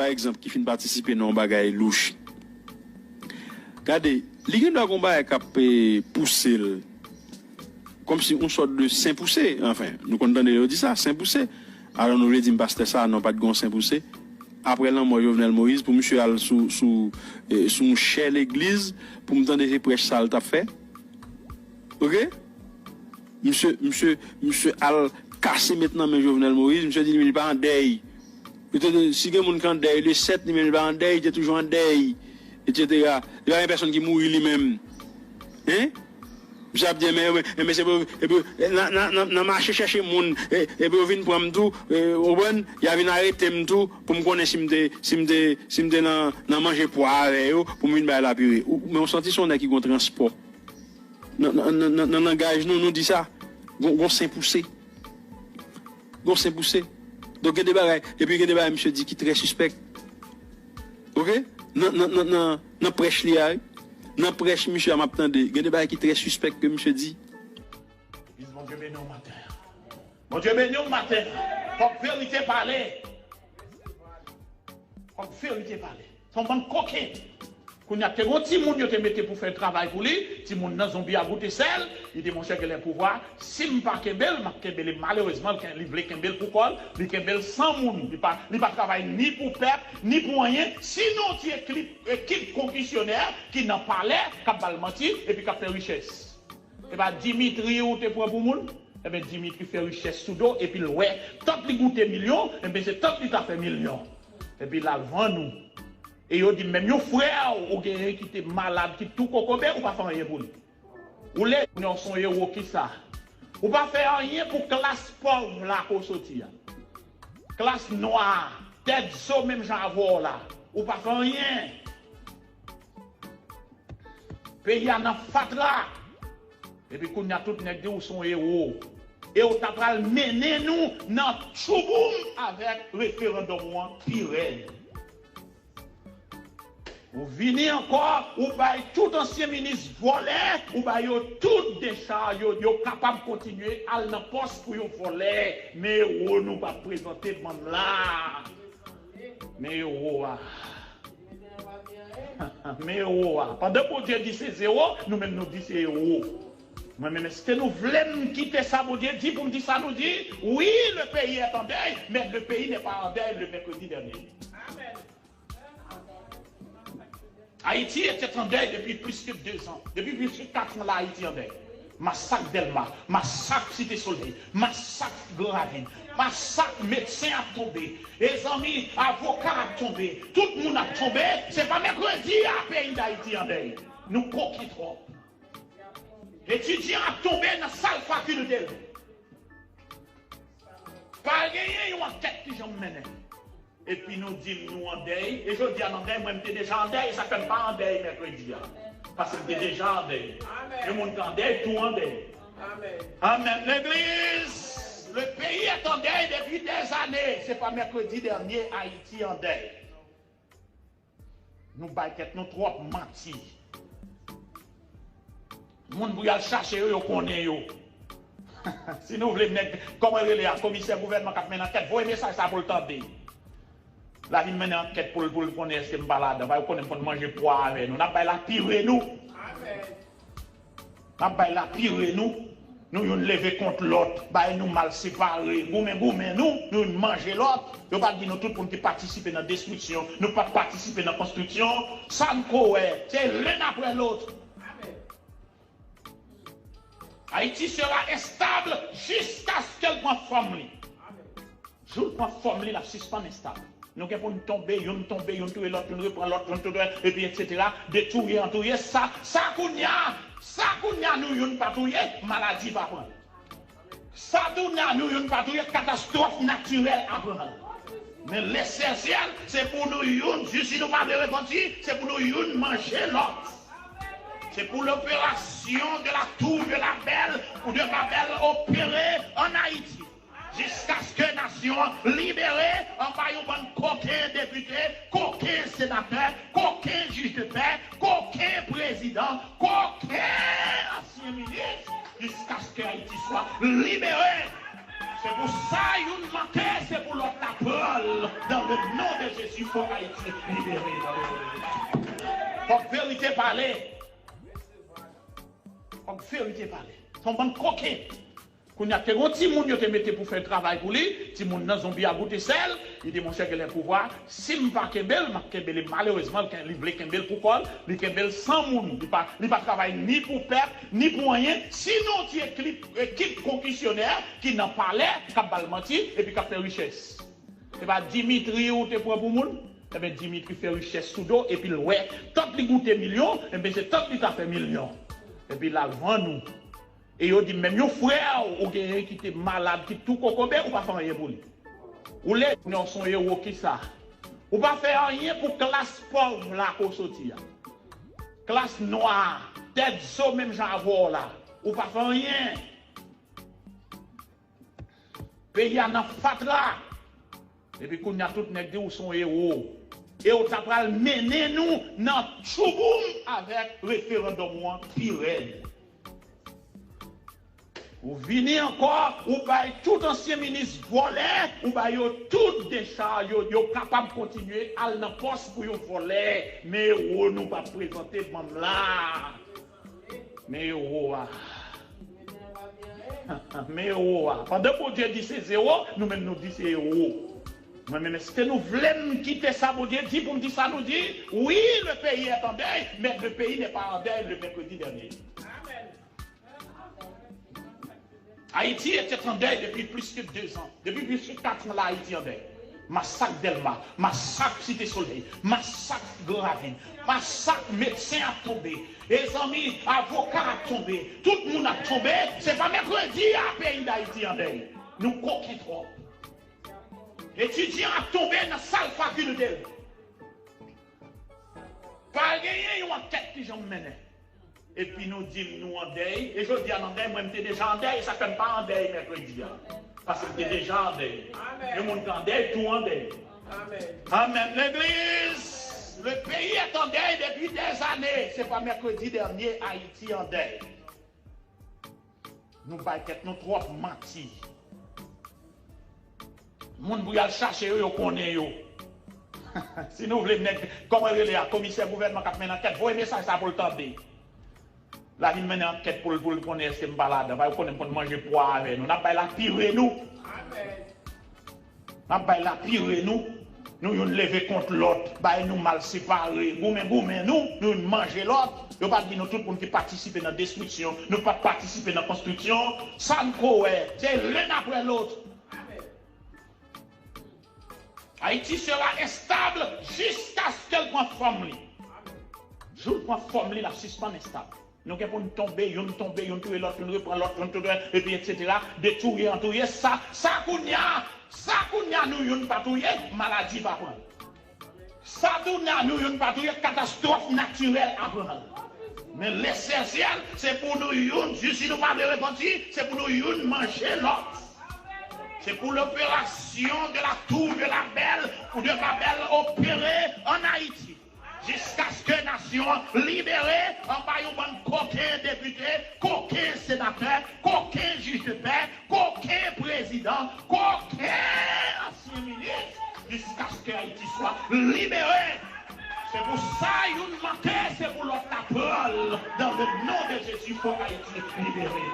exemple, qui finit participer dans un bagage louche. Regardez, les gens doivent pousser, comme si on sorte de saint poussé. Enfin, nous condamnons dit ça, saint poussé. Alors nous voulons dire, pasteur ça, non pas de gon saint poussé. Après là, moi, Jovenel Moïse, pour monsieur aller sous une chère l'église, pour me donner des prêches ça, t'a fait. Ok? Monsieur al cassé maintenant, mais Jovenel Moïse, monsieur dit, il n'est pas en deuil. Si quelqu'un est en deuil, le 7, il n'est pas en deuil, il est toujours en deuil, etc. Il y a une personne qui mourit lui-même. Hein? Je dis, mais c'est pour. Dans marché chercher moun, et puis venir prendre tout, au bon, il y a venu arrêter tout, pour me connaître si m'de dans manger poire, pour me venir la purée. Mais on sentit son qui gon transport. Dans langage, nous dit ça. Gon saint poussé. Gon saint poussé. Donc, il y a des bagages. Et puis, il y a des bagages, monsieur dit, qui est très suspect. Ok? Dans prêche lié. Dans prêche, monsieur, m'a attendé. Il y a des bagages qui est très suspect que monsieur dit. Mon Dieu béni au matin. Mon Dieu béni au matin. Comme vérité parler. Comme vérité parler. Son bon coquin. Quand il y a des petits gens qui te mettent pour faire le travail pour lui, si mon nan zombie a goûté sel, il dit mon cher que les pouvoirs, si je ne pas Kembel, malheureusement, il veut Kembel pour quoi? Il Kembel sans moun. Il ne pas travailler ni pour peuple, ni pour rien. Sinon, tu es équipe concussionnaire qui n'en parlait, qui a menti et puis qui a fait richesse. Et bien, Dimitri, ou te prend pour moun? Et bien, Dimitri fait richesse sous dos, et puis, ouais, tant qu'il goûte millions, et bien, c'est tant qu'il a fait millions. Et puis, là, vend nous. Et yo dit même yo frère ou quelqu'un qui était malade qui tout kokobé ou pas faire rien pour lui. Ou les nous sont héros qui ça. Ou pas faire rien pour classe pauvre là qu'on sortir. Classe noire, tête so même j'en avoir là. Ou pas faire rien. Pays en fatra. Et puis qu'on a tout nèg ou son héros. Et on t'a pral mener nous dans chouboum avec référendum Pirel. Ou venez encore, ou bail tout ancien ministre volé, ou bail tout décharge, yo capable de continuer à la poste pour yo voler, mais on nous pas présenter bande là. Mais mais pendant que Dieu dit c'est zéro, nous-mêmes nous dit c'est zéro. Mais est-ce que nous voulons quitter ça, mon Dieu dit pour nous dire ça, nous dit, oui, le pays est en deuil, mais le pays n'est pas en deuil le mercredi dernier. Amen. Haïti était en deuil depuis plus que 2 ans. Depuis plus que 4 ans, là, Haïti en deuil. Massacre Delma, massacre Cité Soleil, massacre Gravine, massacre médecin a tombé, les amis avocats a tombé, tout le monde a tombé. C'est pas mercredi à pays d'Haïti en deuil. Nous coquitons. Étudiants a tombé dans la salle faculté. Pas gagner une enquête qui j'en mène. Et puis nous disons nous en deuil. Et je dis en deuil, moi j'étais déjà en deuil, ça ne fait pas en deuil mercredi. Parce que j'étais déjà en deuil. Le monde en deuil, tout en deuil. Amen. Amen. L'église, le pays est en deuil depuis des années. Ce n'est pas mercredi dernier, Haïti en deuil. Nous baillons nous trop menti. Le monde pour y aller chercher, vous connaissez. Si nous voulons mettre, comment le commissaire gouvernement qui a fait une enquête, vous aimez ça pour le temps. La vie mène enquête pour le connaître ce que je balade. Vous connaissez pour manger poire avec nous. Nous avons la pire nous. Nous avons la pire nous. Nous nous lever contre l'autre. Nous mal séparés. Nous manger l'autre. Nous ne pas dire nous tout pour nous participer dans la destruction. Nous pas participer dans la construction. Ça nous c'est l'un après l'autre. Haïti sera stable jusqu'à ce qu'elle prenne forme. Je prends forme, la suspend stable. Nous avons tomber, nous tomber, nous tomber, l'autre, nous reprend l'autre, nous tomber, et puis etc. Détruire, entouiller, ça nous patrouiller, maladie va prendre. Ça nous patrouiller, catastrophe naturelle à prendre. Mais l'essentiel, c'est pour nous, si nous ne pas de repentir, c'est pour nous manger l'autre. C'est pour l'opération de la tour de la Belle ou de Babel opérée en Haïti. Jusqu'à ce que la nation libérée, en voyant qu'aucun député, qu'aucun sénateur, qu'aucun juge de paix, qu'aucun président, qu'aucun ancien ministre, jusqu'à ce que Haïti soit libérée. C'est pour ça qu'il manquait, c'est pour l'autre parole dans le nom de Jésus pour Haïti libéré. Faut que vérité parler. Faut que vérité parler. Son bon coquet. Quand il y a des petits gens qui te mettent pour faire travail pour lui, si mon gens zombie a goûté sel, il dit mon cher que les pouvoirs, si je ne pas Kembel, malheureusement, il veut Kembel pour quoi? Il Kembel sans moun, il pas travailler ni pour perdre, ni pour rien. Sinon, tu es équipe concussionnaire qui n'en parlait, qui a menti et puis qui a fait richesse. C'est pas Dimitri ou te prend pour moun? Eh bien, Dimitri fait richesse sous dos et puis ouais, tant qu'il goûte millions, eh bien, c'est tant qu'il a fait millions. Et puis là, vend nous. Et yo dit même yo frère ou quelqu'un qui était malade qui tout kokobé ou pas faire rien pour lui. Ou les non son héros qui ça. Ou pas faire rien pour classe pauvre là qu'on sorti. Classe noire, tête so même j'en avoir là. Ou pas faire rien. Pays en fatra. Et puis qu'on a tout nèg ou son héros. Et on t'a pral mener nous dans chouboum avec référendum pire. Ou venez encore, ou bail tout ancien ministre volé, ou bail tout décharge, yo capable de continuer à la poste pour yo voler. Mais ou nous pas présenter même là. Mais ou mais ou pendant que Dieu dit c'est zéro, nous même nous dit c'est zéro. Mais est-ce que nous voulons quitter ça pour Dieu dit pour nous dire ça nous dit oui, le pays est en deuil, mais le pays n'est pas en deuil le mercredi dernier. Haïti était en deuil depuis plus que 2 ans. Depuis plus que 4 ans, là, Haïti en deuil. Massacre Delma, massacre Cité Soleil, massacre Gravine, massacre médecin a tombé, les amis avocats a tombé, tout le monde a tombé. C'est pas mercredi à pays d'Haïti en deuil. Nous coquons trop. Étudiants a tombé dans la salle faculté. Pas gagner une enquête qui j'en menais. Et puis nous disons nous en deuil. Et je dis en deuil, moi j'étais déjà en deuil, ça ne fait pas en deuil mercredi. Parce que j'étais déjà en deuil. Le monde en deuil, tout en deuil. Amen. Amen. L'église, le pays est en deuil depuis des années. Ce n'est pas mercredi dernier, Haïti en deuil. Nous ne trop menti. Le monde pour aller chercher, vous connaissez. Si nous voulons, comment le commissaire gouvernement qui a fait une enquête, vous aimez ça pour le temps. La vie mène enquête pour le connaître, c'est une balade. Vous connaissez pour manger poids avec nous. Nous n'avons pas la pire nous. Nous n'avons pas la pire nous. Nous nous lever contre l'autre. Nous mal séparés. Nous manger l'autre. Nous ne pas dire nous tout pour nous participer dans la destruction. Nous ne pas participer dans la construction. Ça nous c'est l'un après l'autre. Haïti sera instable jusqu'à ce qu'elle prenne forme. Je prends forme, la suspend instable. Nous avons tomber, nous tomber, nous tuer l'autre, nous reprendre l'autre, nous tuer, et puis etc. Détruire, entouiller, ça nous ne pas tuer, maladie pas prendre. Ça nous ne pas tuer, catastrophe naturelle à prendre. Mais l'essentiel, c'est pour nous, si nous pas de repentir, c'est pour nous manger l'autre. C'est pour l'opération de la tour de la Belle ou de Babel opérée en Haïti. Jusqu'à ce que la nation libérée, en bas un bon coquin député, coquin sénateur, coquin juge de paix, coquin président, coquin ancien ministre, jusqu'à ce que Haïti soit libérée. C'est pour ça qu'il manquait, c'est pour l'autre parole. Dans le nom de Jésus, pour Haïti libérée.